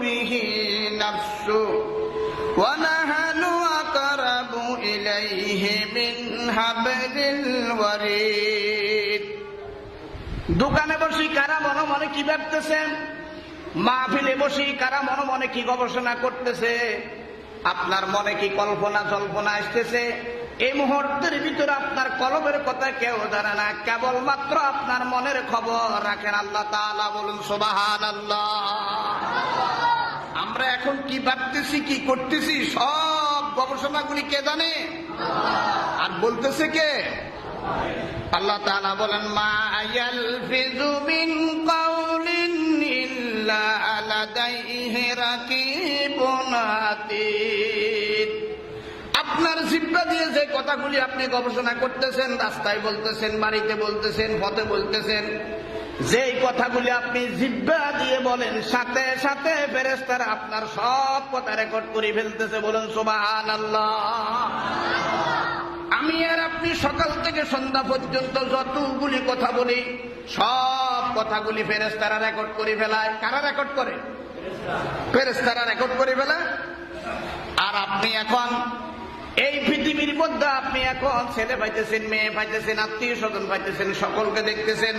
বিহি নাফসু ওয়া নাহনু আকরাবু ইলাইহি মিন হাবলিল ওয়ারিদ। দোকানে বসি কারা মনে মনে কি ভাবতেছেন, মাহফিলে বসি কারা মনে মনে কি গবেষণা করতেছে, আপনার মনে কি কল্পনা জল্পনা আসতেছে, এই মুহূর্তের ভিতরে আপনার কলবের কথা কেউ জানে না, কেবলমাত্র আপনার মনের খবর রাখেন আল্লাহ তাআলা। বলুন সুবহানাল্লাহ। আমরা এখন কি ভাবতেছি কি করতেছি সব গবেষণাগুলি কে জানে, আর বলতেছে কে? আল্লাহ তাআলা বলেন মা ইয়ালফিযু মিন কাউলিন ইল্লা লাদাইহি রাকিবুন আতীদ। আপনার জিহ্বা দিয়ে যে কথাগুলি আপনি গবেষণা করতেছেন, রাস্তায় বলতেছেন, বাড়িতে বলতেছেন, পথে বলতেছেন, যেই কথাগুলি আপনি জিহ্বা দিয়ে বলেন, সাথে সাথে ফেরেশতারা আপনার সব কথা রেকর্ড করে ফেলতেছে। বলুন সুবহানাল্লাহ। আমি আর আপনি সকাল থেকে সন্ধ্যা পর্যন্ত যতগুলি কথা বলি সব কথাগুলি ফেরেশতারা রেকর্ড করে ফেলায়। কারা রেকর্ড করে? ফেরেশতারা রেকর্ড করে ফেলায়। আর আপনি এখন এই পৃথিবীর মধ্যে আপনি এখন ছেলে পাইতেছেন, মেয়ে পাইতেছেন, আত্মীয় স্বজন পাইতেছেন, সকলকে দেখতেছেন।